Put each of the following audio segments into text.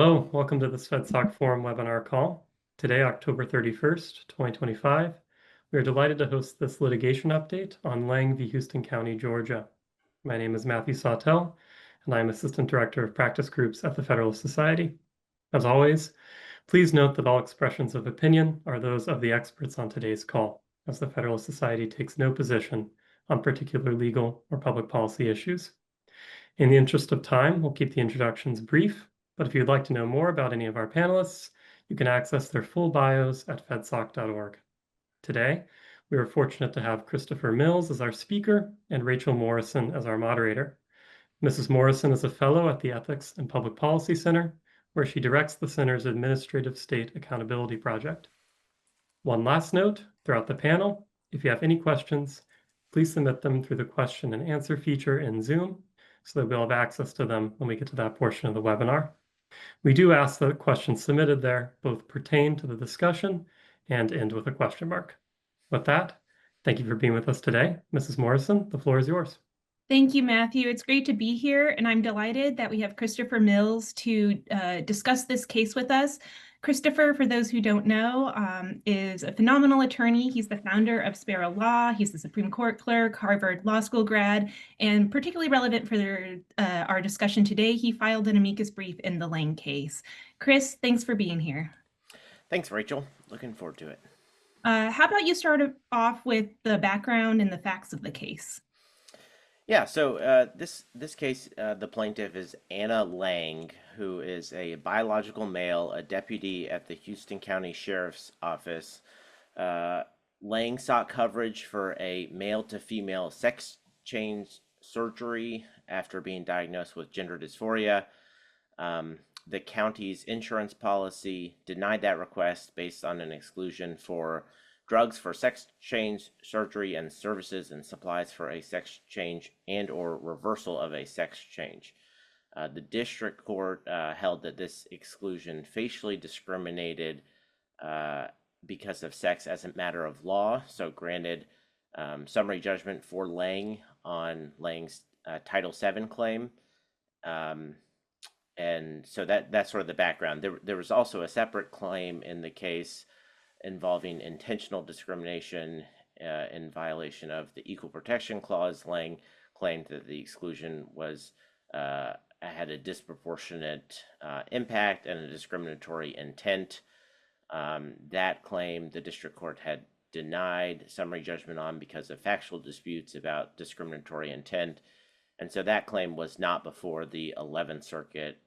Hello, welcome to this FedSoc Forum webinar call. Today, October 31st, 2025, we are delighted to host this litigation update on Lange v. Houston County, Georgia. My name is Matthew Sawtell, and I am Assistant Director of Practice Groups at the Federalist Society. As always, please note that all expressions of opinion are those of the experts on today's call, as the Federalist Society takes no position on particular legal or public policy issues. In the interest of time, we'll keep the introductions brief, but if you'd like to know more about any of our panelists, you can access their full bios at fedsoc.org. Today, we are fortunate to have Christopher Mills as our speaker and Rachel Morrison as our moderator. Mrs. Morrison is a fellow at the Ethics and Public Policy Center, where she directs the center's Administrative State Accountability Project. One last note throughout the panel, if you have any questions, please submit them through the question and answer feature in Zoom so that we'll have access to them when we get to that portion of the webinar. We do ask that questions submitted there both pertain to the discussion and end with a question mark. With that, thank you for being with us today. Mrs. Morrison, the floor is yours. Thank you, Matthew. It's great to be here, and I'm delighted that we have Christopher Mills to discuss this case with us. Christopher, for those who don't know, is a phenomenal attorney. He's the founder of Sparrow Law. He's the Supreme Court clerk, Harvard Law School grad, and particularly relevant for our discussion today, he filed an amicus brief in the Lange case. Chris, thanks for being here. Thanks, Rachel. Looking forward to it. How about you start off with the background and the facts of the case? Yeah, so this case, the plaintiff is Anna Lange, who is a biological male, a deputy at the Houston County Sheriff's Office. Lange sought coverage for a male-to-female sex change surgery after being diagnosed with gender dysphoria. The county's insurance policy denied that request based on an exclusion for drugs for sex change surgery and services and supplies for a sex change and or reversal of a sex change. The district court held that this exclusion facially discriminated because of sex as a matter of law, so granted summary judgment for Lange on Lange's Title VII claim. And so that's sort of the background. There was also a separate claim in the case involving intentional discrimination in violation of the Equal Protection Clause. Lange claimed that the exclusion was had a disproportionate impact and a discriminatory intent. That claim the district court had denied summary judgment on because of factual disputes about discriminatory intent. And so that claim was not before the 11th Circuit.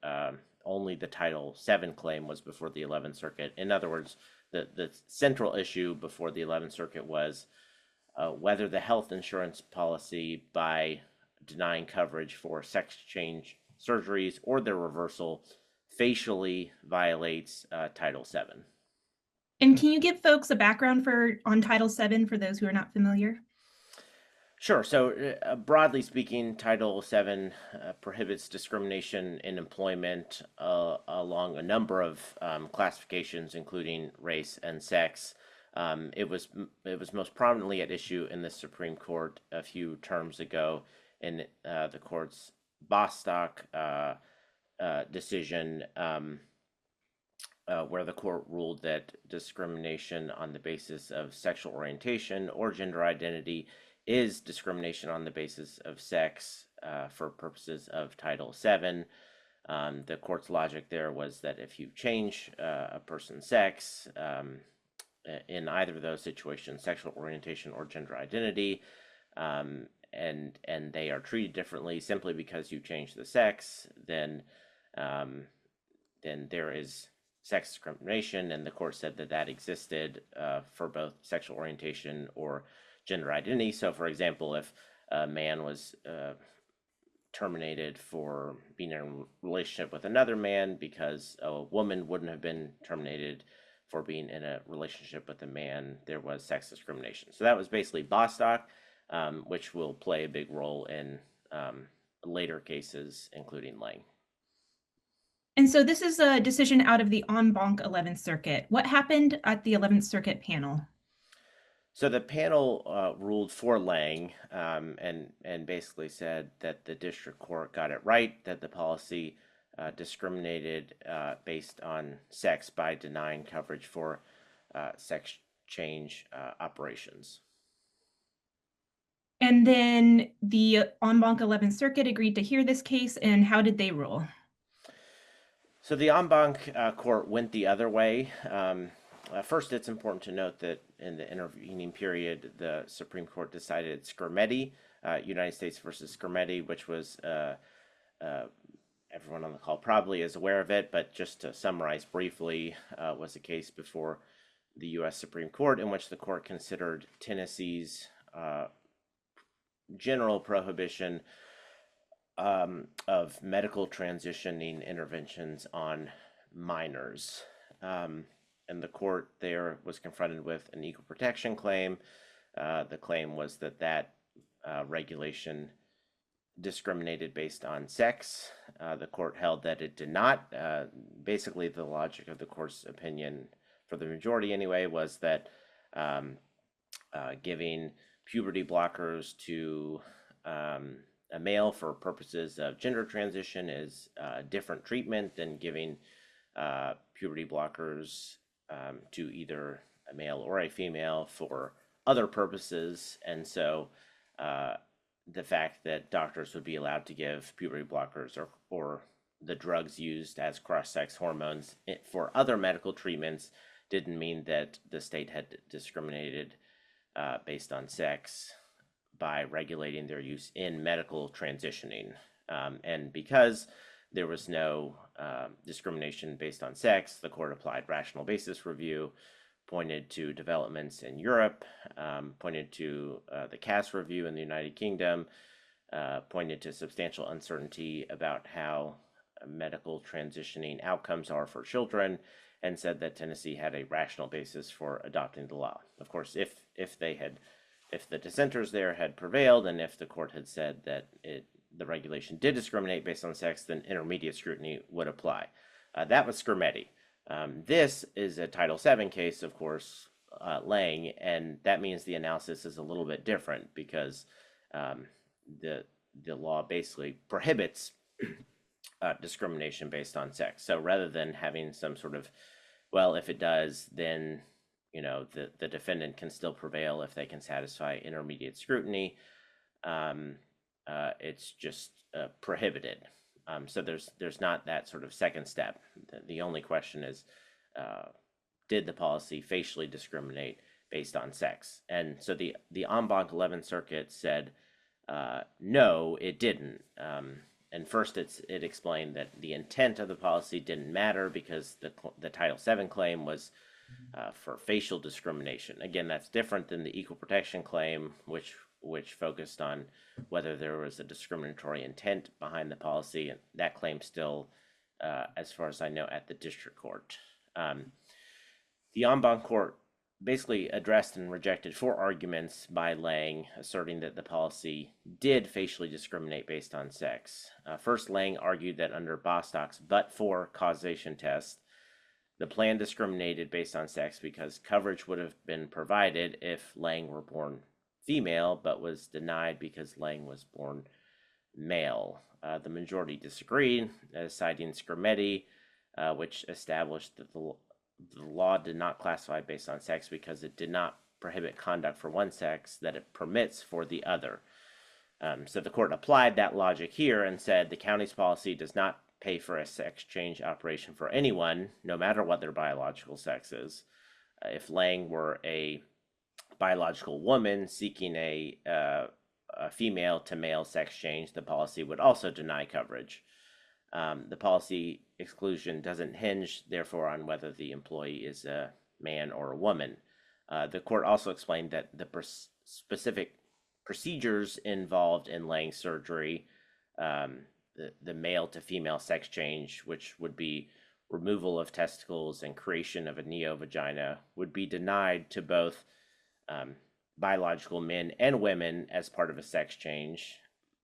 Only the Title VII claim was before the 11th Circuit. In other words, the central issue before the 11th Circuit was whether the health insurance policy, by denying coverage for sex change surgeries or their reversal, facially violates Title VII. And can you give folks a background on Title VII for those who are not familiar? Sure. So broadly speaking, Title VII prohibits discrimination in employment along a number of classifications, including race and sex. It was most prominently at issue in the Supreme Court a few terms ago in the court's Bostock decision, where the court ruled that discrimination on the basis of sexual orientation or gender identity is discrimination on the basis of sex for purposes of Title VII. The court's logic there was that if you change a person's sex in either of those situations, sexual orientation or gender identity, and they are treated differently simply because you change the sex, then there is sex discrimination, and the court said that existed for both sexual orientation or gender identity. So, for example, if a man was terminated for being in a relationship with another man because a woman wouldn't have been terminated for being in a relationship with a man, there was sex discrimination. So that was basically Bostock, which will play a big role in later cases, including Lange. And so this is a decision out of the en banc 11th Circuit. What happened at the 11th Circuit panel? So the panel ruled for Lange and basically said that the district court got it right, that the policy discriminated based on sex by denying coverage for sex change operations. And then the en banc 11th Circuit agreed to hear this case, and how did they rule? So the en banc court went the other way. First, it's important to note that in the intervening period, the Supreme Court decided Skrmetti, United States versus Skrmetti, which was everyone on the call probably is aware of it, but just to summarize briefly, was a case before the U.S. Supreme Court in which the court considered Tennessee's general prohibition of medical transitioning interventions on minors. And the court there was confronted with an equal protection claim. The claim was that regulation discriminated based on sex. The court held that it did not. Basically, the logic of the court's opinion, for the majority anyway, was that giving puberty blockers to a male for purposes of gender transition is different treatment than giving puberty blockers to either a male or a female for other purposes. And so the fact that doctors would be allowed to give puberty blockers or the drugs used as cross-sex hormones for other medical treatments didn't mean that the state had discriminated based on sex by regulating their use in medical transitioning. And because there was no discrimination based on sex, the court applied rational basis review, pointed to developments in Europe, pointed to the Cass review in the United Kingdom, pointed to substantial uncertainty about how medical transitioning outcomes are for children, and said that Tennessee had a rational basis for adopting the law. Of course, if the dissenters there had prevailed, and if the court had said that the regulation did discriminate based on sex, then intermediate scrutiny would apply. That was Skrmetti. This is a Title VII case, of course, Lange, and that means the analysis is a little bit different because the law basically prohibits discrimination based on sex. So rather than having some sort of, well, if it does, then the defendant can still prevail if they can satisfy intermediate scrutiny. It's just prohibited. So there's not that sort of second step. The only question is, did the policy facially discriminate based on sex? And so the en banc 11th Circuit said, no, it didn't. And first, it explained that the intent of the policy didn't matter because the Title VII claim was for facial discrimination. Again, that's different than the equal protection claim, which focused on whether there was a discriminatory intent behind the policy, and that claim still, as far as I know, at the district court. The en banc court basically addressed and rejected 4 arguments by Lange, asserting that the policy did facially discriminate based on sex. First, Lange argued that under Bostock's but-for causation test, the plan discriminated based on sex because coverage would have been provided if Lange were born female, but was denied because Lange was born male. The majority disagreed, citing Skrmetti, which established that the law did not classify based on sex because it did not prohibit conduct for one sex that it permits for the other. So the court applied that logic here and said the county's policy does not pay for a sex change operation for anyone, no matter what their biological sex is. If Lange were a biological woman seeking a female to male sex change, the policy would also deny coverage. The policy exclusion doesn't hinge, therefore, on whether the employee is a man or a woman. The court also explained that the specific procedures involved in Lange's surgery, the male to female sex change, which would be removal of testicles and creation of a neovagina, would be denied to both biological men and women as part of a sex change,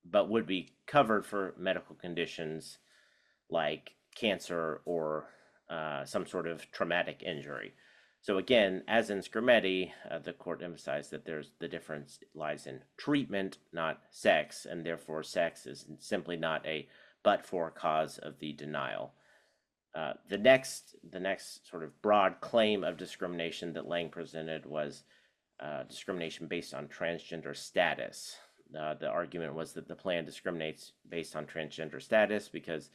but would be covered for medical conditions like cancer or some sort of traumatic injury. So again, as in Skrmetti, the court emphasized that the difference lies in treatment, not sex, and therefore sex is simply not a but for cause of the denial. The next sort of broad claim of discrimination that Lange presented was discrimination based on transgender status. The argument was that the plan discriminates based on transgender status because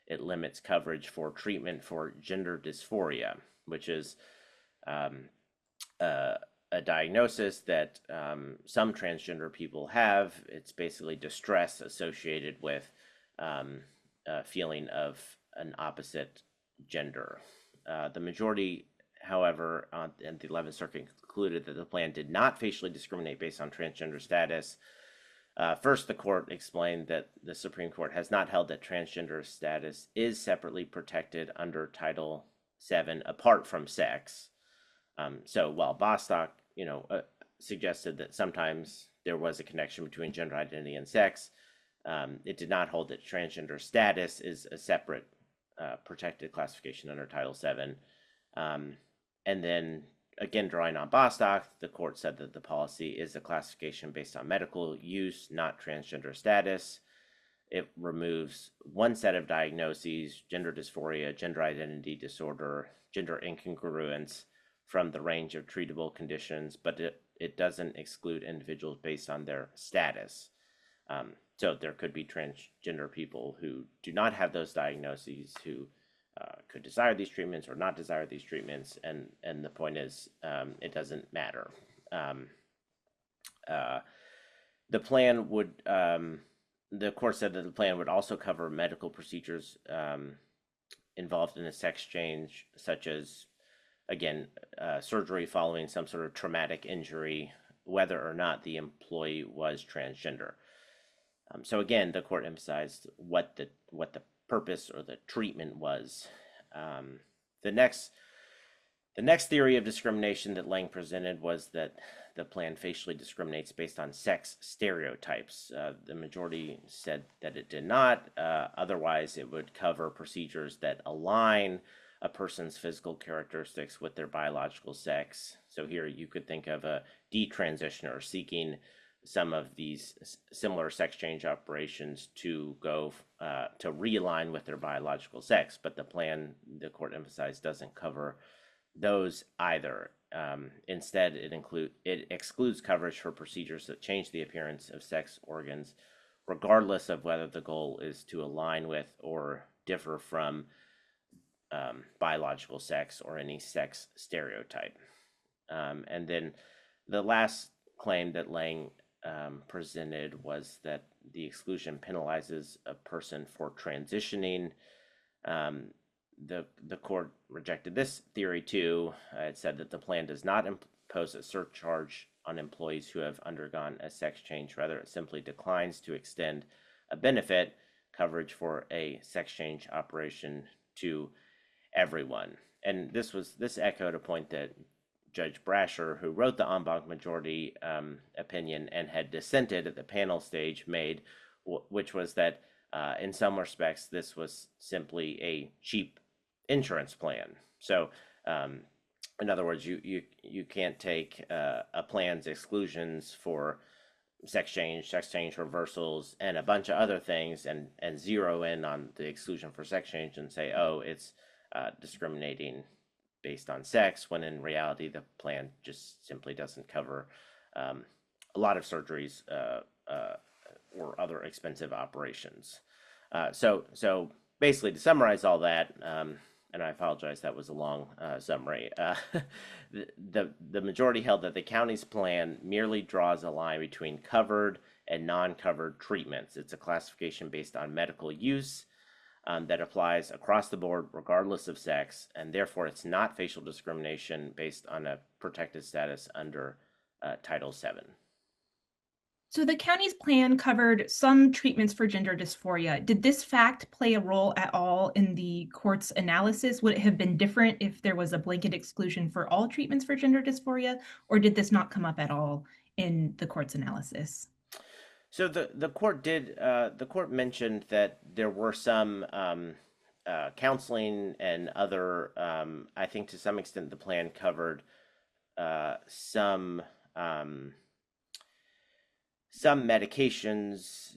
it limits coverage for treatment for gender dysphoria, which is a diagnosis that some transgender people have. It's basically distress associated with a feeling of an opposite gender. The majority, however, in the 11th Circuit concluded that the plan did not facially discriminate based on transgender status. First, the court explained that the Supreme Court has not held that transgender status is separately protected under Title VII apart from sex. So while Bostock, suggested that sometimes there was a connection between gender identity and sex, it did not hold that transgender status is a separate protected classification under Title VII. And then, again, drawing on Bostock, the court said that the policy is a classification based on medical use, not transgender status. It removes one set of diagnoses, gender dysphoria, gender identity disorder, gender incongruence, from the range of treatable conditions, but it doesn't exclude individuals based on their status. So there could be transgender people who do not have those diagnoses, who could desire these treatments or not desire these treatments, and the point is, it doesn't matter. The plan would, the court said that the plan would also cover medical procedures involved in a sex change, such as, again, surgery following some sort of traumatic injury, whether or not the employee was transgender. So again, the court emphasized what the purpose or the treatment was. The next theory of discrimination that Lange presented was that the plan facially discriminates based on sex stereotypes. The majority said that it did not. Otherwise, it would cover procedures that align a person's physical characteristics with their biological sex. So here you could think of a detransitioner seeking some of these similar sex change operations to go to realign with their biological sex, but the plan, the court emphasized, doesn't cover those either. Instead, it excludes coverage for procedures that change the appearance of sex organs, regardless of whether the goal is to align with or differ from biological sex or any sex stereotype. And then the last claim that Lange presented was that the exclusion penalizes a person for transitioning. The court rejected this theory too. It said that the plan does not impose a surcharge on employees who have undergone a sex change. Rather, it simply declines to extend a benefit coverage for a sex change operation to everyone. And this echoed a point that Judge Brasher, who wrote the en banc majority opinion and had dissented at the panel stage, made, which was that in some respects this was simply a cheap insurance plan. So in other words, you can't take a plan's exclusions for sex change reversals, and a bunch of other things, and zero in on the exclusion for sex change and say, oh, it's discriminating based on sex, when in reality the plan just simply doesn't cover a lot of surgeries or other expensive operations. So basically, to summarize all that, and I apologize, that was a long summary. The majority held that the county's plan merely draws a line between covered and non-covered treatments. It's a classification based on medical use that applies across the board regardless of sex, and therefore it's not facial discrimination based on a protected status under Title VII. So the county's plan covered some treatments for gender dysphoria. Did this fact play a role at all in the court's analysis? Would it have been different if there was a blanket exclusion for all treatments for gender dysphoria, or did this not come up at all in the court's analysis? So the court mentioned that there were some counseling and other, I think to some extent the plan covered some medications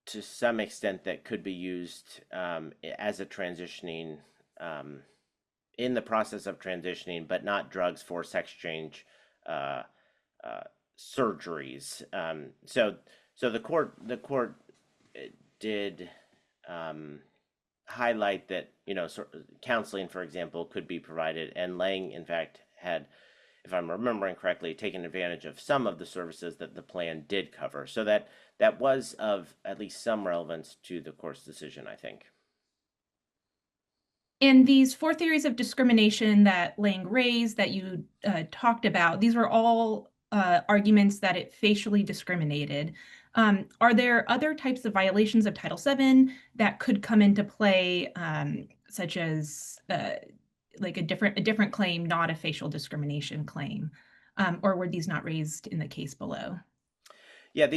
to some extent that could be used as a transitioning in the process of transitioning, but not drugs for sex change surgeries. So the court did highlight that counseling, for example, could be provided, and Lange, in fact, had, if I'm remembering correctly, taken advantage of some of the services that the plan did cover. So that was of at least some relevance to the court's decision, I think. And these 4 theories of discrimination that Lange raised, that you talked about, these were all arguments that it facially discriminated. Are there other types of violations of Title VII that could come into play, such as like a different claim, not a facial discrimination claim, or were these not raised in the case below? Yeah,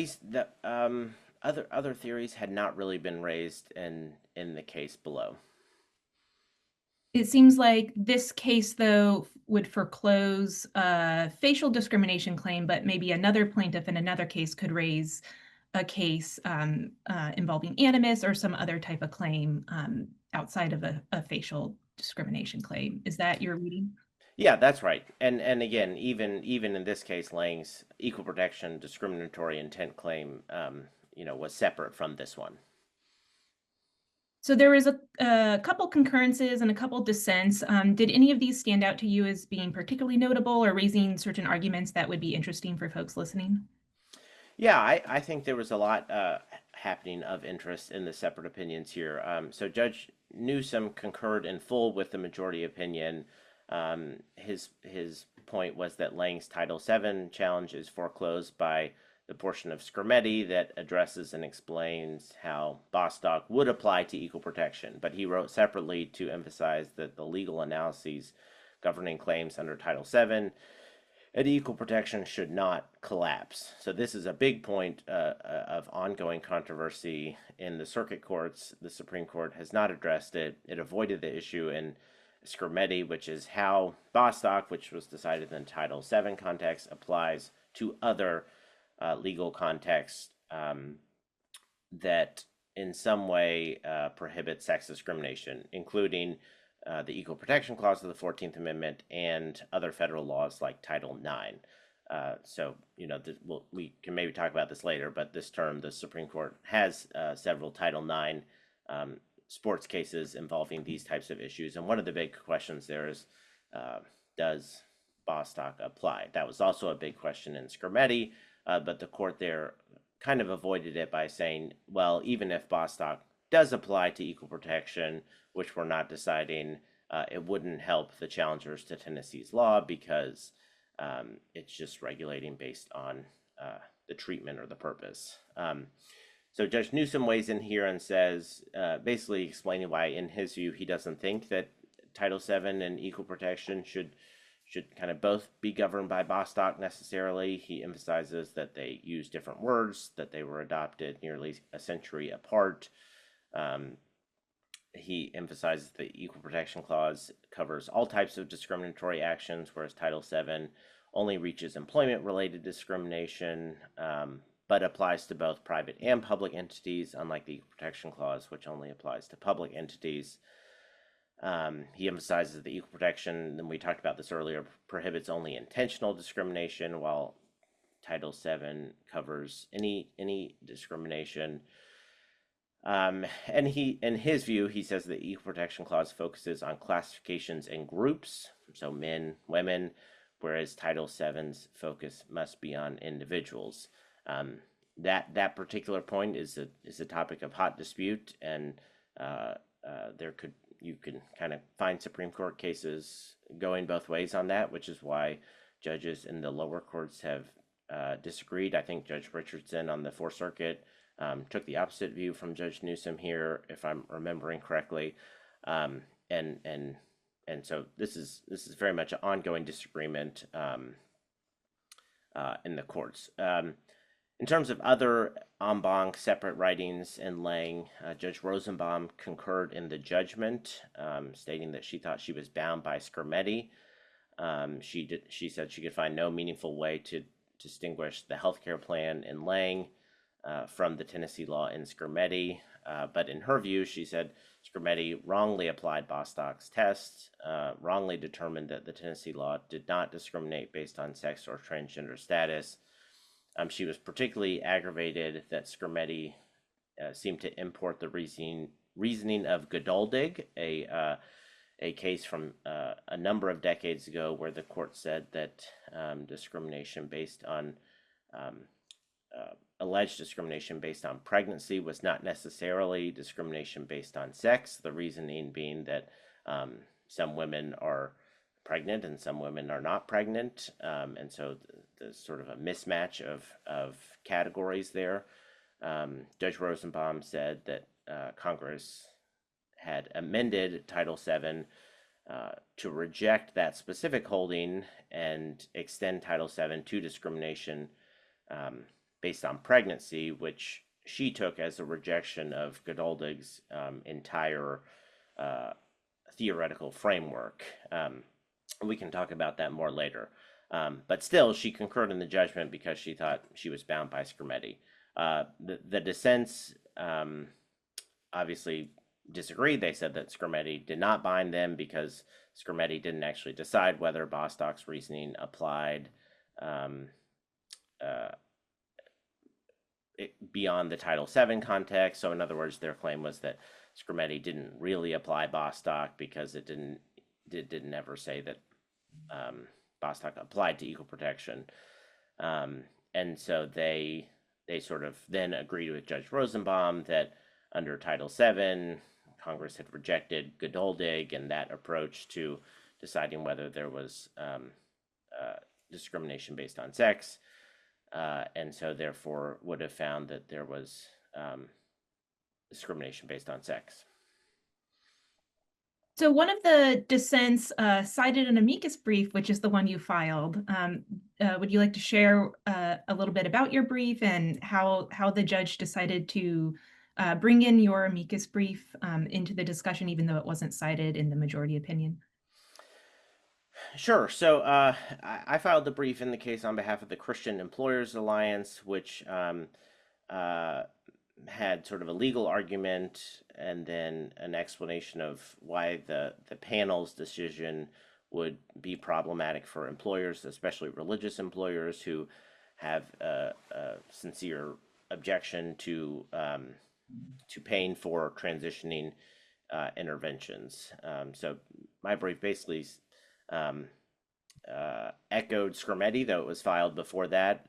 other theories had not really been raised in the case below. It seems like this case, though, would foreclose a facial discrimination claim, but maybe another plaintiff in another case could raise a case involving animus or some other type of claim outside of a facial discrimination claim. Is that your reading? Yeah, that's right. And again, even in this case, Lange's equal protection discriminatory intent claim, was separate from this one. So there was a couple concurrences and a couple dissents. Did any of these stand out to you as being particularly notable or raising certain arguments that would be interesting for folks listening? Yeah, I think there was a lot happening of interest in the separate opinions here. So Judge Newsom concurred in full with the majority opinion. His point was that Lange's Title VII challenge is foreclosed by the portion of Skrmetti that addresses and explains how Bostock would apply to equal protection. But he wrote separately to emphasize that the legal analyses governing claims under Title VII and equal protection should not collapse. So this is a big point of ongoing controversy in the circuit courts. The Supreme Court has not addressed it. It avoided the issue in Skrmetti, which is how Bostock, which was decided in Title VII context, applies to other legal contexts that in some way prohibit sex discrimination, including the Equal Protection Clause of the 14th Amendment and other federal laws like Title IX. So, we can maybe talk about this later, but this term, the Supreme Court has several Title IX sports cases involving these types of issues. And one of the big questions there is, does Bostock apply? That was also a big question in Skrmetti, but the court there kind of avoided it by saying, well, even if Bostock does apply to equal protection, which we're not deciding, it wouldn't help the challengers to Tennessee's law because it's just regulating based on the treatment or the purpose. So Judge Newsom weighs in here and says, basically explaining why, in his view, he doesn't think that Title VII and equal protection should kind of both be governed by Bostock necessarily. He emphasizes that they use different words, that they were adopted nearly a century apart. He emphasizes the Equal Protection Clause covers all types of discriminatory actions, whereas Title VII only reaches employment-related discrimination, but applies to both private and public entities, unlike the Equal Protection Clause, which only applies to public entities. He emphasizes the equal protection, and we talked about this earlier, prohibits only intentional discrimination, while Title VII covers any discrimination. And in his view, he says the Equal Protection Clause focuses on classifications and groups, so men, women, whereas Title VII's focus must be on individuals. That particular point is a topic of hot dispute, and you can kind of find Supreme Court cases going both ways on that, which is why judges in the lower courts have disagreed. I think Judge Richardson on the Fourth Circuit took the opposite view from Judge Newsom here, if I'm remembering correctly. And so this is very much an ongoing disagreement in the courts. In terms of other en banc separate writings in Lange, Judge Rosenbaum concurred in the judgment, stating that she thought she was bound by Skrmetti. She said she could find no meaningful way to distinguish the healthcare plan in Lange from the Tennessee law in Skrmetti. But in her view, she said Skrmetti wrongly applied Bostock's test, wrongly determined that the Tennessee law did not discriminate based on sex or transgender status. She was particularly aggravated that Skrmetti seemed to import the reasoning of Geduldig, a case from a number of decades ago where the court said that discrimination based on alleged discrimination based on pregnancy was not necessarily discrimination based on sex. The reasoning being that some women are pregnant and some women are not pregnant, and so there's sort of a mismatch of categories there. Judge Rosenbaum said that Congress had amended Title VII to reject that specific holding and extend Title VII to discrimination based on pregnancy, which she took as a rejection of Geduldig's entire theoretical framework. We can talk about that more later. But still, she concurred in the judgment because she thought she was bound by Skrmetti. The dissents obviously disagreed. They said that Skrmetti did not bind them because Skrmetti didn't actually decide whether Bostock's reasoning applied beyond the Title VII context. So in other words, their claim was that Skrmetti didn't really apply Bostock because it didn't ever say that Bostock applied to equal protection. And so they sort of then agreed with Judge Rosenbaum that under Title VII, Congress had rejected Geduldig and that approach to deciding whether there was discrimination based on sex, and so therefore would have found that there was discrimination based on sex. So one of the dissents cited an amicus brief, which is the one you filed. Would you like to share a little bit about your brief and how the judge decided to bring in your amicus brief into the discussion, even though it wasn't cited in the majority opinion? Sure. So I filed the brief in the case on behalf of the Christian Employers Alliance, which had sort of a legal argument and then an explanation of why the panel's decision would be problematic for employers, especially religious employers who have a sincere objection to paying for transitioning interventions. So my brief basically echoed Skrmetti, though it was filed before that,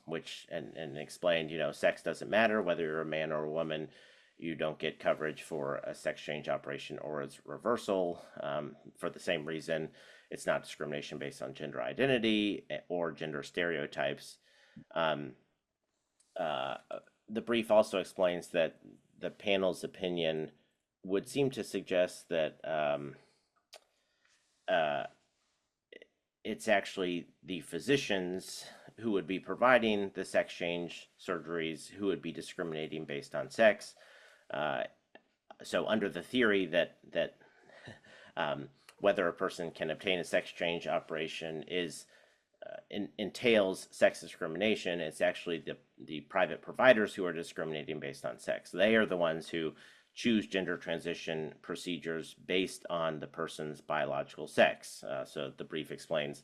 which and explained, sex doesn't matter whether you're a man or a woman. You don't get coverage for a sex change operation or its reversal. For the same reason, it's not discrimination based on gender identity or gender stereotypes. The brief also explains that the panel's opinion would seem to suggest that it's actually the physicians who would be providing the sex change surgeries who would be discriminating based on sex. So under the theory that whether a person can obtain a sex change operation entails sex discrimination, it's actually the private providers who are discriminating based on sex. They are the ones who choose gender transition procedures based on the person's biological sex. So the brief explains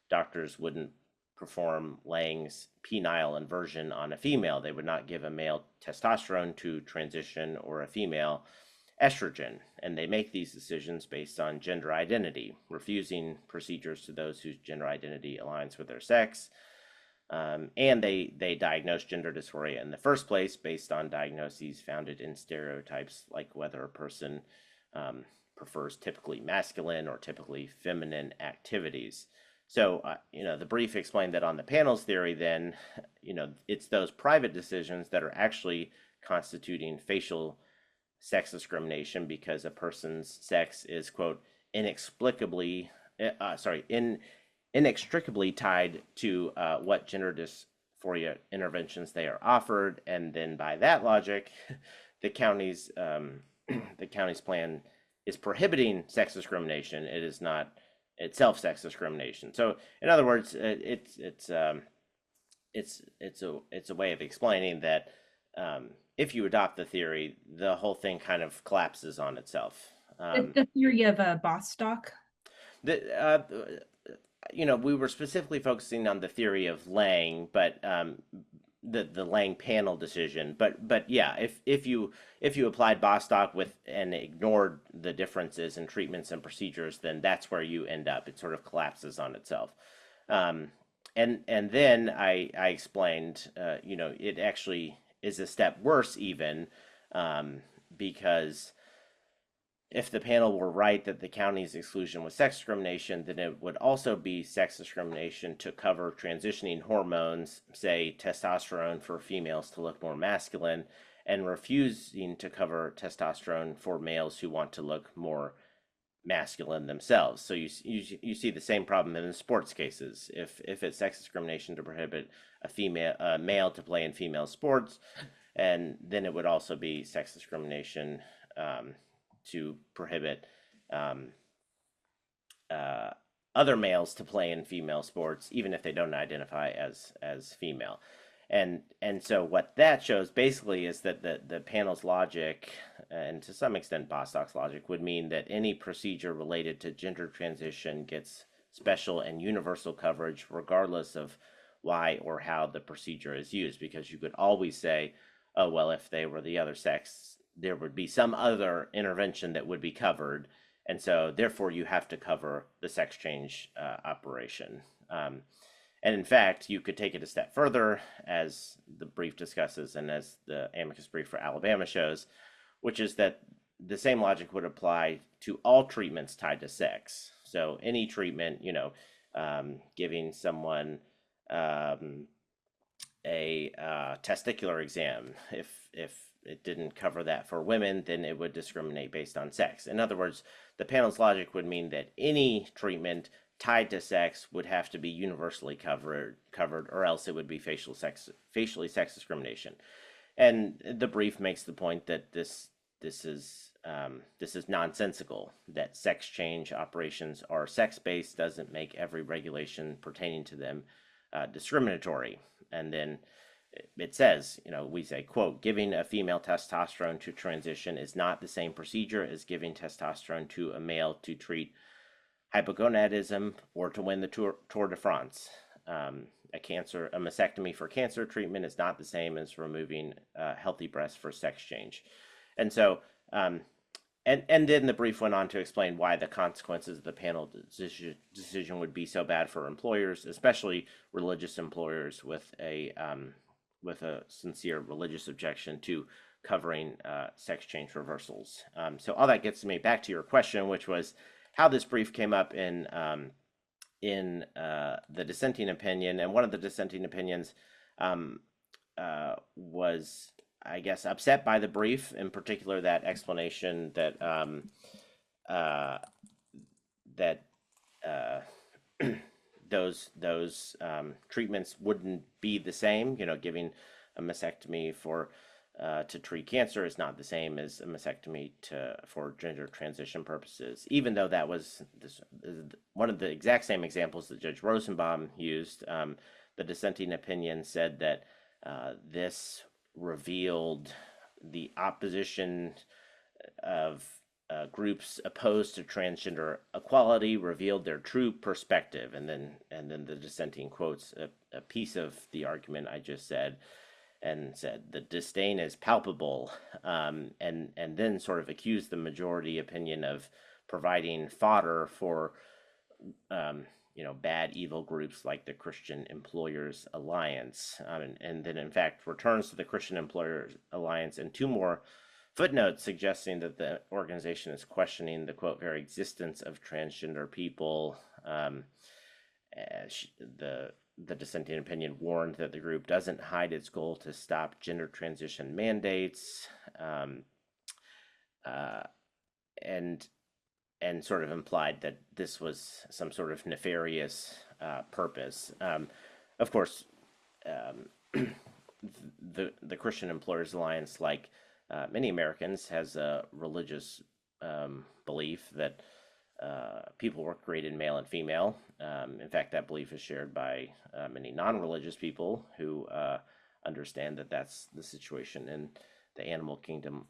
doctors wouldn't perform Lange's penile inversion on a female. They would not give a male testosterone to transition or a female estrogen. And they make these decisions based on gender identity, refusing procedures to those whose gender identity aligns with their sex. And they diagnose gender dysphoria in the first place based on diagnoses founded in stereotypes, like whether a person prefers typically masculine or typically feminine activities. So, the brief explained that on the panel's theory, then, it's those private decisions that are actually constituting facial sex discrimination because a person's sex is, quote, inextricably tied to what gender dysphoria interventions they are offered, and then by that logic, the county's plan is prohibiting sex discrimination. It is not itself sex discrimination. So, in other words, it's a way of explaining that if you adopt the theory, the whole thing kind of collapses on itself. The theory of Bostock. We were specifically focusing on the theory of Lange, but the Lange panel decision. But yeah, if you applied Bostock with and ignored the differences in treatments and procedures, then that's where you end up. It sort of collapses on itself. And then I explained, it actually is a step worse even, because if the panel were right that the county's exclusion was sex discrimination, then it would also be sex discrimination to cover transitioning hormones, say testosterone for females to look more masculine, and refusing to cover testosterone for males who want to look more masculine themselves. So you see the same problem in the sports cases. If it's sex discrimination to prohibit a male to play in female sports, and then it would also be sex discrimination to prohibit other males to play in female sports, even if they don't identify as female. And so what that shows basically is that the panel's logic, and to some extent Bostock's logic, would mean that any procedure related to gender transition gets special and universal coverage regardless of why or how the procedure is used, because you could always say, oh, well, if they were the other sex, there would be some other intervention that would be covered, and so therefore you have to cover the sex change operation. And in fact, you could take it a step further, as the brief discusses and as the amicus brief for Alabama shows, which is that the same logic would apply to all treatments tied to sex. So any treatment, giving someone a testicular exam, if it didn't cover that for women, then it would discriminate based on sex. In other words, the panel's logic would mean that any treatment tied to sex would have to be universally covered, or else it would be facially sex discrimination. And the brief makes the point that this is nonsensical, that sex change operations are sex-based doesn't make every regulation pertaining to them discriminatory. And then it says, we say, quote, giving a female testosterone to transition is not the same procedure as giving testosterone to a male to treat hypogonadism or to win the Tour de France. A mastectomy for cancer treatment is not the same as removing healthy breasts for sex change. And so, and then the brief went on to explain why the consequences of the panel decision would be so bad for employers, especially religious employers with a sincere religious objection to covering sex change reversals. So all that gets me back to your question, which was how this brief came up in the dissenting opinion. And one of the dissenting opinions was, I guess, upset by the brief, in particular that explanation that those treatments wouldn't be the same. Giving a mastectomy to treat cancer is not the same as a mastectomy for gender transition purposes, even though that was one of the exact same examples that Judge Rosenbaum used. The dissenting opinion said that this revealed the opposition of groups opposed to transgender equality, revealed their true perspective, and then the dissenting quotes a piece of the argument I just said, and said the disdain is palpable, and then sort of accused the majority opinion of providing fodder for bad evil groups like the Christian Employers Alliance, and then in fact returns to the Christian Employers Alliance in two more footnotes suggesting that the organization is questioning the, quote, very existence of transgender people. The dissenting opinion warned that the group doesn't hide its goal to stop gender transition mandates, and sort of implied that this was some sort of nefarious purpose. Of course, the Christian Employers Alliance, like many Americans, has a religious belief that people were created male and female. In fact, that belief is shared by many non-religious people who understand that that's the situation in the animal kingdom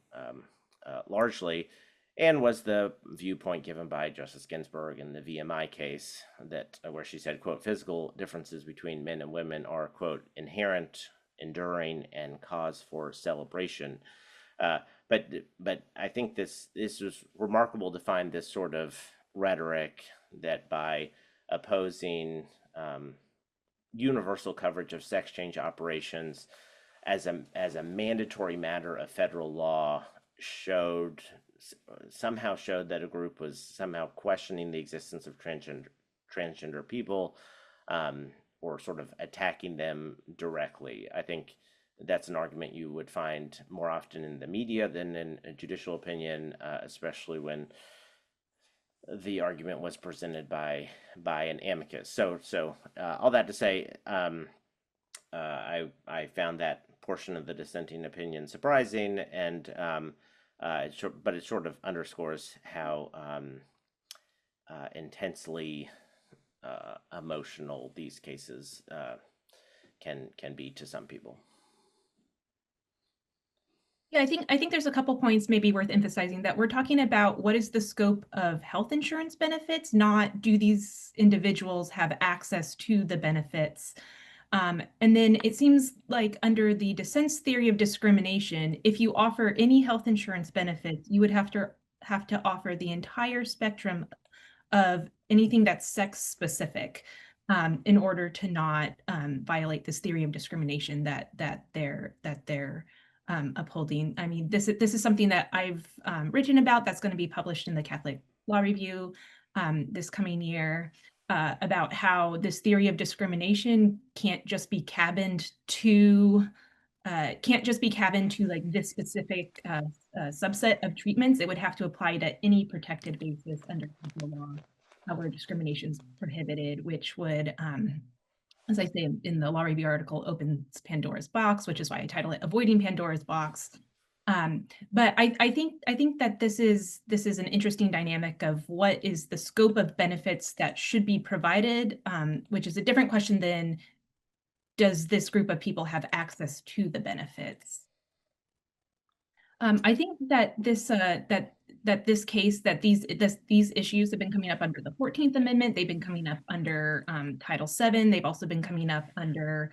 largely, and was the viewpoint given by Justice Ginsburg in the VMI case that where she said, quote, physical differences between men and women are, quote, inherent, enduring, and cause for celebration. But I think this was remarkable to find this sort of rhetoric that by opposing universal coverage of sex change operations as a mandatory matter of federal law somehow showed that a group was somehow questioning the existence of transgender people, or sort of attacking them directly. I think that's an argument you would find more often in the media than in a judicial opinion, especially when the argument was presented by an amicus. So all that to say, I found that portion of the dissenting opinion surprising, and but it sort of underscores how intensely emotional these cases can be to some people. Yeah, I think there's a couple points maybe worth emphasizing, that we're talking about what is the scope of health insurance benefits, not do these individuals have access to the benefits. And then it seems like under the dissent's theory of discrimination, if you offer any health insurance benefits, you would have to offer the entire spectrum of anything that's sex specific, in order to not violate this theory of discrimination that they're upholding. I mean, this is something that I've written about, that's going to be published in the Catholic Law Review this coming year, about how this theory of discrimination can't just be cabined to like this specific subset of treatments. It would have to apply to any protected basis under the law where discrimination is prohibited, which would, as I say in the Law Review article, opens Pandora's box, which is why I title it "Avoiding Pandora's Box." But I think that this is an interesting dynamic of what is the scope of benefits that should be provided, which is a different question than does this group of people have access to the benefits. I think that these issues have been coming up under the 14th Amendment. They've been coming up under Title VII. They've also been coming up under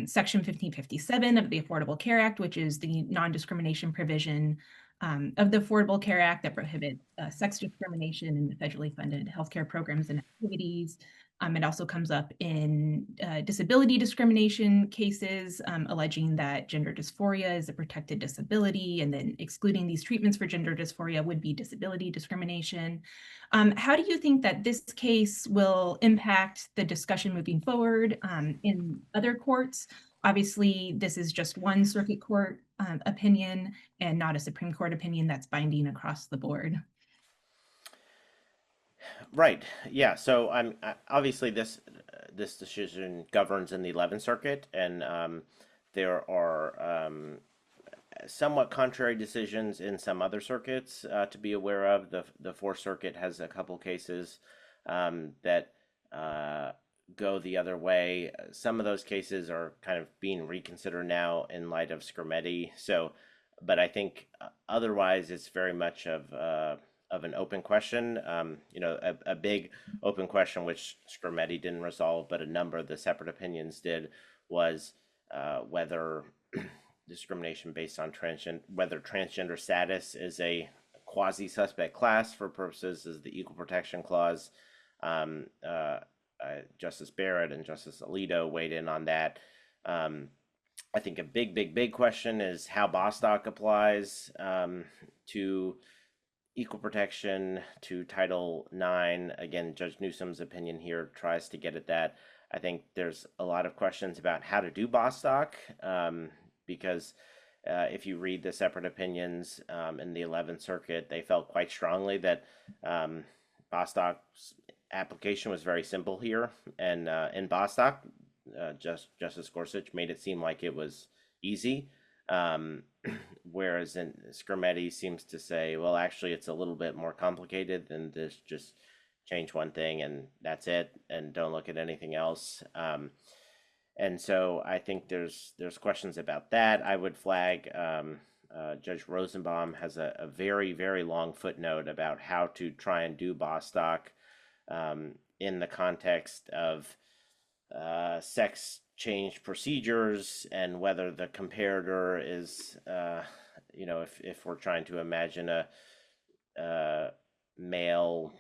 Section 1557 of the Affordable Care Act, which is the non-discrimination provision of the Affordable Care Act that prohibits sex discrimination in the federally funded healthcare programs and activities. It also comes up in disability discrimination cases, alleging that gender dysphoria is a protected disability, and then excluding these treatments for gender dysphoria would be disability discrimination. How do you think that this case will impact the discussion moving forward in other courts? Obviously, this is just one circuit court opinion and not a Supreme Court opinion that's binding across the board. Right. Yeah. So obviously this decision governs in the 11th Circuit, and there are somewhat contrary decisions in some other circuits to be aware of. The Fourth Circuit has a couple cases that go the other way. Some of those cases are kind of being reconsidered now in light of Skrmetti. So, but I think otherwise it's very much of an open question. A big open question which Skrmetti didn't resolve, but a number of the separate opinions did, was whether discrimination based on whether transgender status is a quasi-suspect class for purposes of the Equal Protection Clause. Justice Barrett and Justice Alito weighed in on that. I think a big question is how Bostock applies to equal protection, to Title IX. Again, Judge Newsom's opinion here tries to get at that. I think there's a lot of questions about how to do Bostock, because if you read the separate opinions in the 11th Circuit, they felt quite strongly that Bostock's application was very simple here. And in Bostock, Justice Gorsuch made it seem like it was easy. Whereas in Skrmetti seems to say, well, actually, it's a little bit more complicated than this. Just change one thing and that's it, and don't look at anything else. And so I think there's questions about that. I would flag Judge Rosenbaum has a very, very long footnote about how to try and do Bostock in the context of sex change procedures and whether the comparator is, if we're trying to imagine a male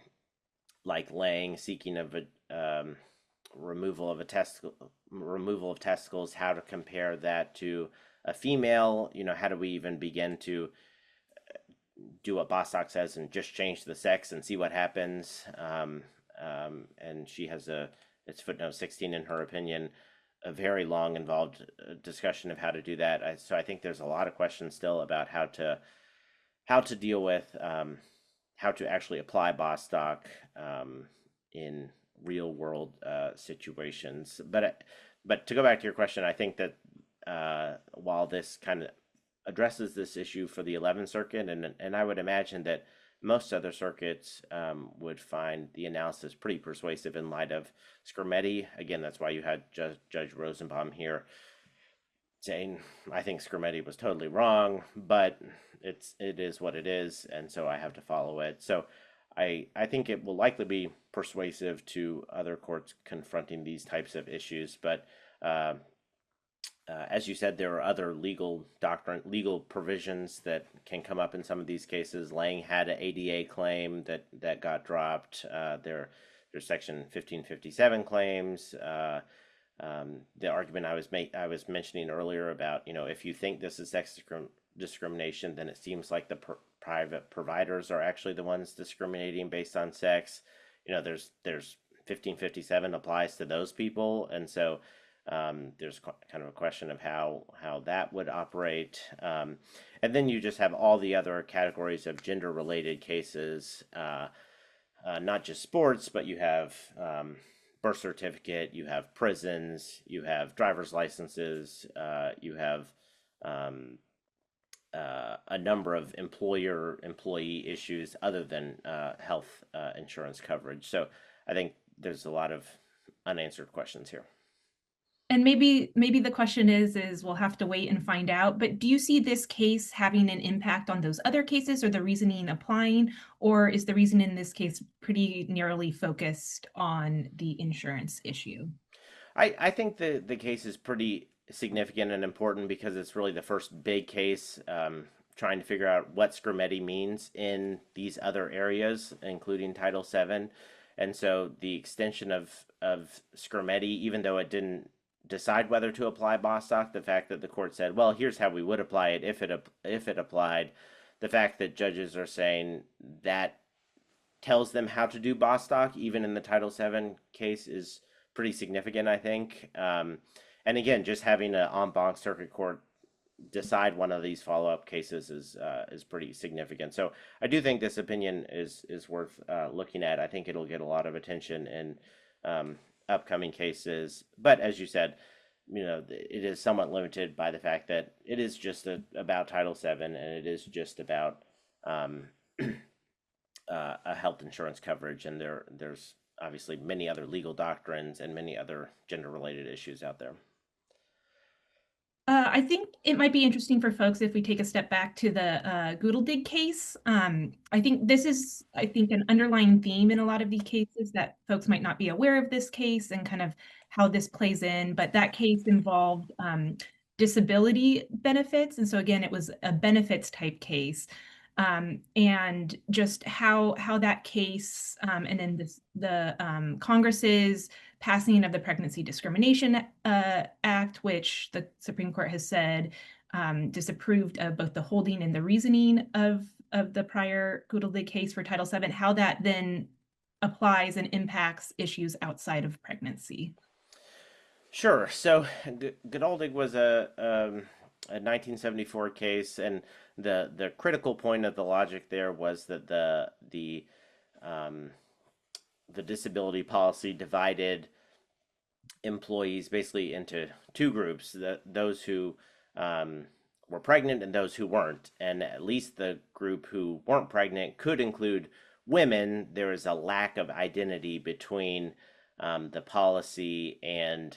like Lange seeking of a removal of testicles, how to compare that to a female. How do we even begin to do what Bostock says and just change the sex and see what happens? And she has it's footnote 16 in her opinion, a very long involved discussion of how to do that. So I think there's a lot of questions still about how to deal with how to actually apply Bostock in real world situations. But to go back to your question, I think that while this kind of addresses this issue for the 11th Circuit, and I would imagine that most other circuits would find the analysis pretty persuasive in light of Skrmetti. Again, that's why you had Judge Rosenbaum here saying, I think Skrmetti was totally wrong, but it is what it is, and so I have to follow it. So I think it will likely be persuasive to other courts confronting these types of issues. But as you said, there are other legal provisions that can come up in some of these cases. Lange had an ADA claim that got dropped. There's Section 1557 claims. The argument I was mentioning earlier about, if you think this is sex discrimination, then it seems like the private providers are actually the ones discriminating based on sex. There's 1557 applies to those people, and so there's kind of a question of how that would operate. And then you just have all the other categories of gender-related cases, not just sports, but you have birth certificate, you have prisons, you have driver's licenses, you have a number of employer-employee issues other than health insurance coverage. So I think there's a lot of unanswered questions here. And maybe the question is we'll have to wait and find out, but do you see this case having an impact on those other cases, or the reasoning applying, or is the reason in this case pretty narrowly focused on the insurance issue? I think the case is pretty significant and important because it's really the first big case trying to figure out what Skrmetti means in these other areas, including Title VII. And so the extension of Skrmetti, even though it didn't decide whether to apply Bostock, the fact that the court said, well, here's how we would apply it if it applied, the fact that judges are saying that tells them how to do Bostock, even in the Title VII case, is pretty significant, I think. And again, just having an en banc circuit court decide one of these follow-up cases is pretty significant. So I do think this opinion is worth looking at. I think it'll get a lot of attention in upcoming cases, but as you said, it is somewhat limited by the fact that it is just about Title VII, and it is just about a health insurance coverage, and there's obviously many other legal doctrines and many other gender-related issues out there. I think it might be interesting for folks if we take a step back to the Goodeldig case. I think this is, an underlying theme in a lot of these cases that folks might not be aware of this case and kind of how this plays in, but that case involved disability benefits. And so again, it was a benefits type case. And just how that case and then the Congress's passing of the Pregnancy Discrimination Act, which the Supreme Court has said disapproved of both the holding and the reasoning of the prior Goodeldig case for Title VII, how that then applies and impacts issues outside of pregnancy. Sure. So Goodeldig was a 1974 case, and the critical point of the logic there was that the disability policy divided employees basically into two groups: those who were pregnant and those who weren't. And at least the group who weren't pregnant could include women. There is a lack of identity between the policy and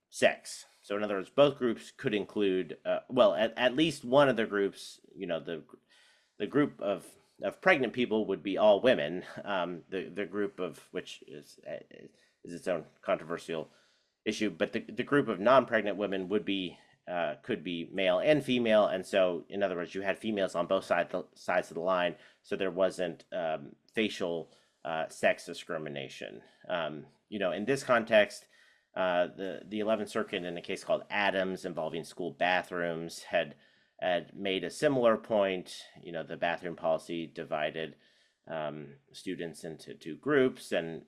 sex. So in other words, both groups could include, well, at least one of the groups, the group of pregnant people would be all women. The group of which is its own controversial issue, but the group of non-pregnant women would be could be male and female, and so in other words, you had females on both sides of the line, so there wasn't facial sex discrimination. In this context, the 11th Circuit in a case called Adams involving school bathrooms had made a similar point. The bathroom policy divided students into two groups, and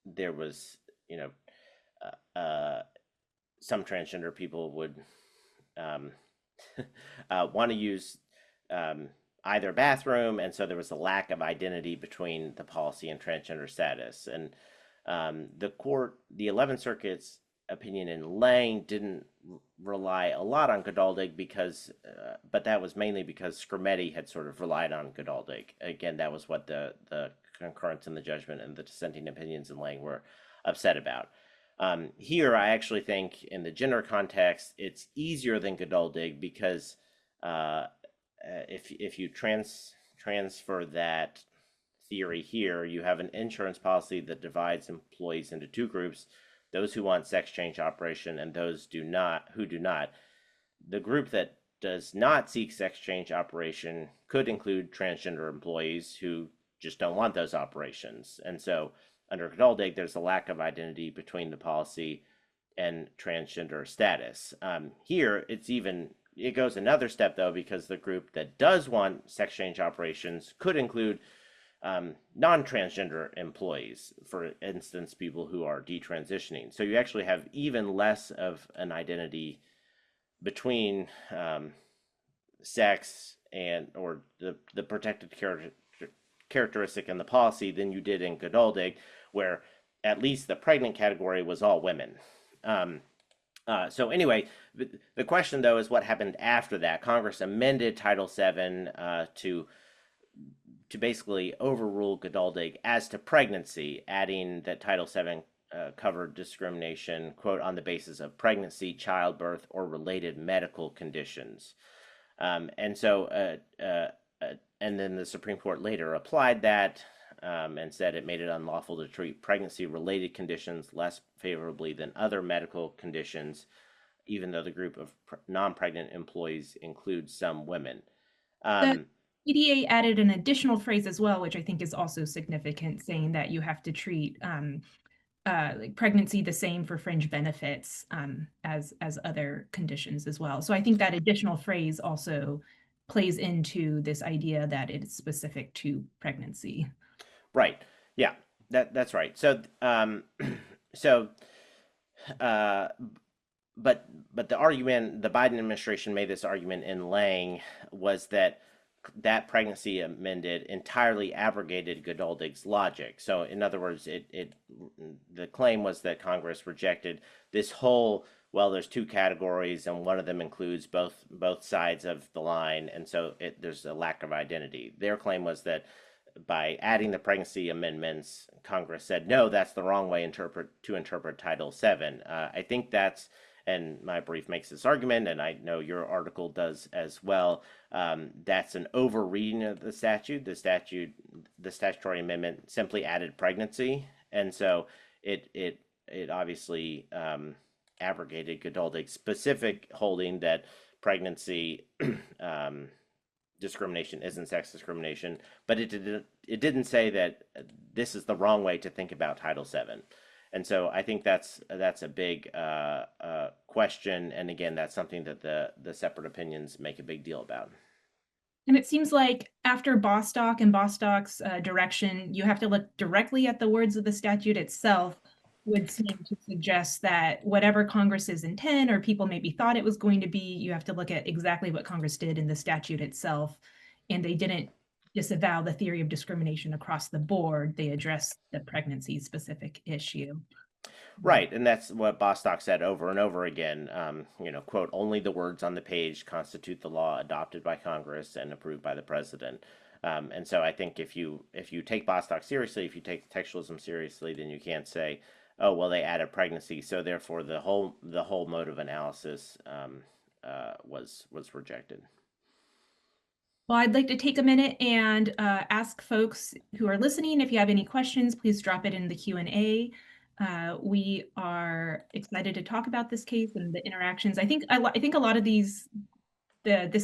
there was, some transgender people would want to use either bathroom, and so there was a lack of identity between the policy and transgender status. And the 11th Circuit's opinion in Lange didn't rely a lot on Gedaldig but that was mainly because Skrmetti had sort of relied on Gedaldig. Again, that was what the concurrence in the judgment and the dissenting opinions in Lange were upset about. Here, I actually think in the gender context, it's easier than Gedaldig because if you transfer that theory here, you have an insurance policy that divides employees into two groups: those who want sex change operation and those who do not. The group that does not seek sex change operation could include transgender employees who just don't want those operations. And so under Gedaldig, there's a lack of identity between the policy and transgender status. Here, it goes another step, though, because the group that does want sex change operations could include non-transgender employees, for instance, people who are detransitioning. So you actually have even less of an identity between sex or the protected characteristic in the policy than you did in Gedaldig, where at least the pregnant category was all women. So anyway, the question, though, is what happened after that. Congress amended Title VII to basically overrule Gedaldig as to pregnancy, adding that Title VII covered discrimination, quote, on the basis of pregnancy, childbirth, or related medical conditions. And then the Supreme Court later applied that and said it made it unlawful to treat pregnancy-related conditions less favorably than other medical conditions, even though the group of non-pregnant employees includes some women. The EDA added an additional phrase as well, which I think is also significant, saying that you have to treat like pregnancy the same for fringe benefits as other conditions as well. So I think that additional phrase also plays into this idea that it's specific to pregnancy. Right. Yeah, that's right. So but the argument the Biden administration made, this argument in Lange, was that pregnancy amended entirely abrogated Gedaldig's logic. So in other words, the claim was that Congress rejected this whole, well, there's two categories and one of them includes both sides of the line, and so there's a lack of identity. Their claim was that by adding the pregnancy amendments, Congress said, no, that's the wrong way to interpret Title VII. I think and my brief makes this argument, and I know your article does as well, that's an overreading of the statute. The statutory amendment simply added pregnancy, and so it obviously abrogated Gedaldig's specific holding that pregnancy discrimination isn't sex discrimination, but it didn't say that this is the wrong way to think about Title VII. And so I think that's a big question, and again, that's something that the separate opinions make a big deal about. And it seems like after Bostock and Bostock's direction, you have to look directly at the words of the statute itself, would seem to suggest that whatever Congress's intent or people maybe thought it was going to be, you have to look at exactly what Congress did in the statute itself. And they didn't disavow the theory of discrimination across the board. They addressed the pregnancy specific issue. Right, and that's what Bostock said over and over again. Quote, only the words on the page constitute the law adopted by Congress and approved by the president. And so I think if you take Bostock seriously, if you take textualism seriously, then you can't say, oh well, they added pregnancy, so therefore the whole mode of analysis was rejected. Well, I'd like to take a minute and ask folks who are listening, if you have any questions, please drop it in the Q&A. We are excited to talk about this case and the interactions. I think a lot of this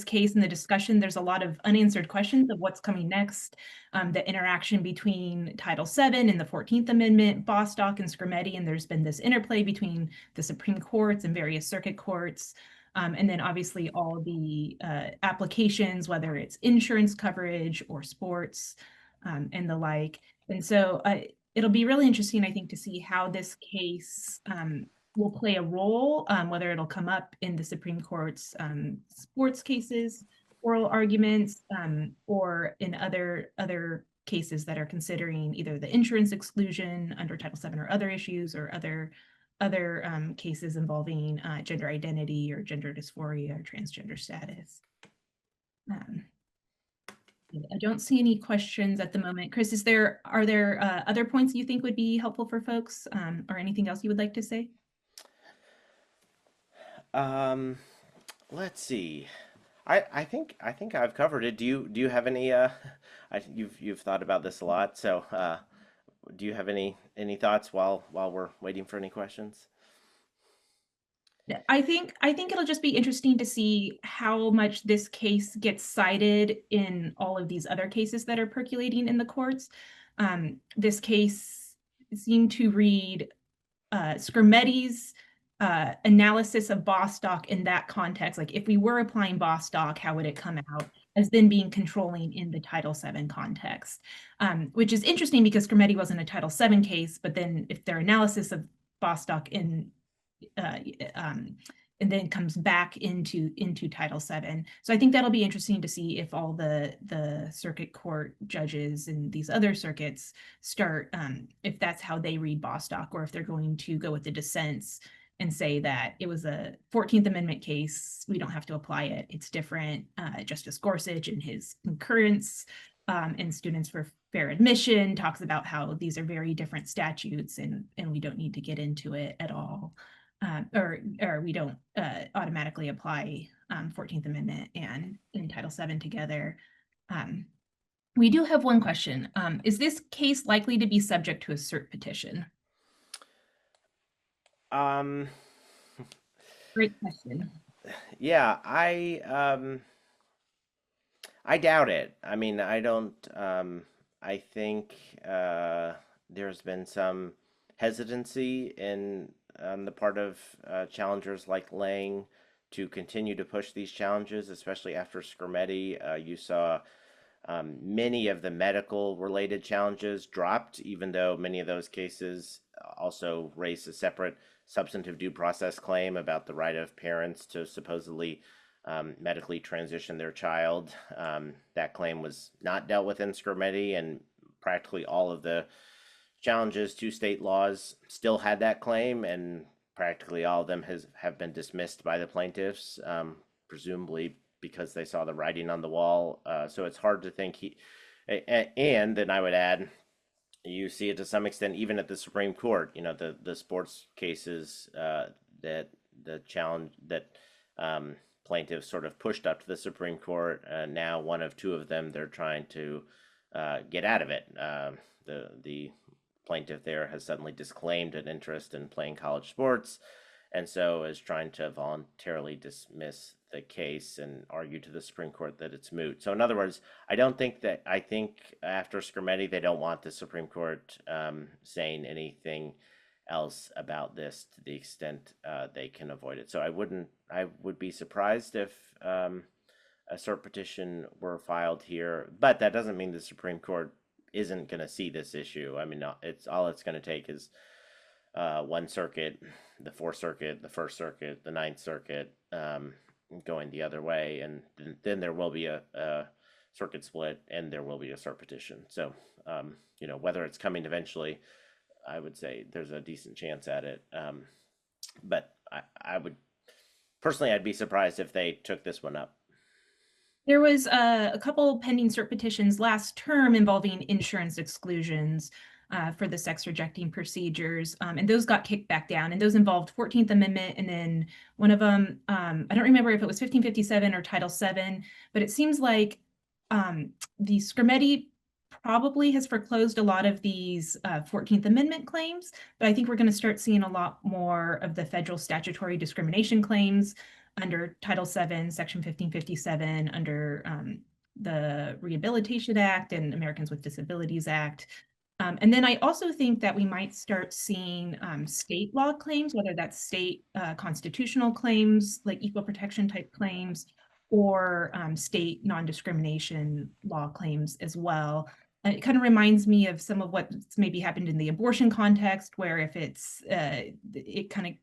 case and the discussion, there's a lot of unanswered questions of what's coming next, the interaction between Title VII and the 14th Amendment, Bostock and Skrmetti, and there's been this interplay between the Supreme Courts and various circuit courts. And then obviously all the applications, whether it's insurance coverage or sports and the like. And so it'll be really interesting, I think, to see how this case will play a role, whether it'll come up in the Supreme Court's sports cases, oral arguments, or in other cases that are considering either the insurance exclusion under Title VII or other issues or other cases involving gender identity or gender dysphoria or transgender status. I don't see any questions at the moment. Chris, are there other points you think would be helpful for folks, or anything else you would like to say? Let's see. I think I've covered it. Do you have any you've thought about this a lot, so do you have any thoughts while we're waiting for any questions? I think it'll just be interesting to see how much this case gets cited in all of these other cases that are percolating in the courts. This case seemed to read Skrmetti's analysis of Bostock in that context. Like if we were applying Bostock, how would it come out as then being controlling in the Title VII context? Which is interesting because Skrmetti wasn't a Title VII case, but then if their analysis of Bostock and then comes back into Title VII. So I think that'll be interesting to see if all the circuit court judges in these other circuits start, if that's how they read Bostock, or if they're going to go with the dissents and say that it was a 14th Amendment case, we don't have to apply it, it's different. Justice Gorsuch in his concurrence in Students for Fair Admission talks about how these are very different statutes and we don't need to get into it at all. Or we don't automatically apply 14th Amendment and Title VII together. We do have one question. Is this case likely to be subject to a cert petition? Great question. Yeah, I doubt it. I mean, I don't. I think there's been some hesitancy on the part of challengers like Lange to continue to push these challenges, especially after Skrmetti. You saw many of the medical related challenges dropped, even though many of those cases also raised a separate substantive due process claim about the right of parents to supposedly medically transition their child. That claim was not dealt with in Skrmetti, and practically all of the challenges to state laws still had that claim, and practically all of them have been dismissed by the plaintiffs, presumably because they saw the writing on the wall. So it's hard to think and then I would add, you see it to some extent even at the Supreme Court. You know, the sports cases that the challenge that plaintiffs sort of pushed up to the Supreme Court. Now one of two of them, they're trying to get out of it. The plaintiff there has suddenly disclaimed an interest in playing college sports, and so is trying to voluntarily dismiss the case and argue to the Supreme Court that it's moot. So in other words, I think after Skrmetti, they don't want the Supreme Court saying anything else about this to the extent they can avoid it. So I would be surprised if a cert petition were filed here, but that doesn't mean the Supreme Court isn't going to see this issue. I mean, it's going to take is one circuit, the Fourth Circuit, the First Circuit, the Ninth Circuit going the other way, and then there will be a circuit split, and there will be a cert petition. So, whether it's coming eventually, I would say there's a decent chance at it. But I would personally, I'd be surprised if they took this one up. There was a couple pending cert petitions last term involving insurance exclusions for the sex rejecting procedures, and those got kicked back down. And those involved 14th Amendment, and then one of them, I don't remember if it was 1557 or Title VII, but it seems like the Skrmetti probably has foreclosed a lot of these 14th Amendment claims, but I think we're going to start seeing a lot more of the federal statutory discrimination claims under Title VII, Section 1557, under the Rehabilitation Act and Americans with Disabilities Act. And then I also think that we might start seeing state law claims, whether that's state constitutional claims, like equal protection type claims, or state non-discrimination law claims as well. It kind of reminds me of some of what's maybe happened in the abortion context, where if it's, it kind of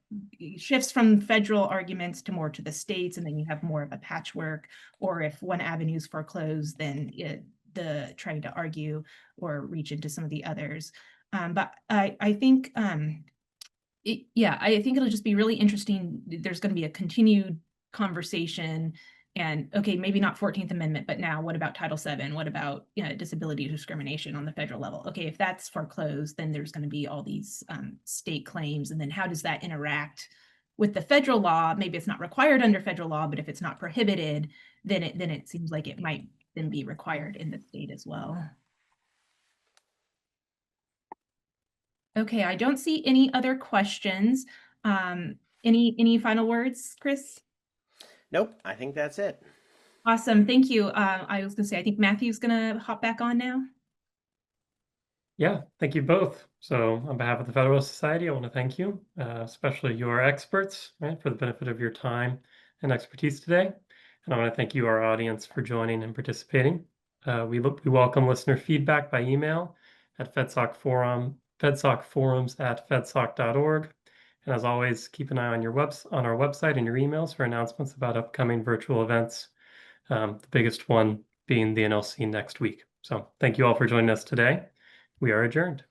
shifts from federal arguments to more to the states, and then you have more of a patchwork, or if one avenue is foreclosed, then the trying to argue or reach into some of the others. But I think, I think it'll just be really interesting. There's going to be a continued conversation. And okay, maybe not 14th Amendment, but now what about Title VII? What about disability discrimination on the federal level? Okay, if that's foreclosed, then there's going to be all these state claims. And then how does that interact with the federal law? Maybe it's not required under federal law, but if it's not prohibited, then it seems like it might then be required in the state as well. Okay, I don't see any other questions. Any final words, Chris? Nope, I think that's it. Awesome, thank you. I was gonna say, I think Matthew's gonna hop back on now. Yeah, thank you both. So on behalf of the Federalist Society, I want to thank you, especially your experts, right, for the benefit of your time and expertise today. And I want to thank you, our audience, for joining and participating. We welcome listener feedback by email at fedsocforums@fedsoc.org. And as always, keep an eye on on our website and your emails for announcements about upcoming virtual events, the biggest one being the NLC next week. So thank you all for joining us today. We are adjourned.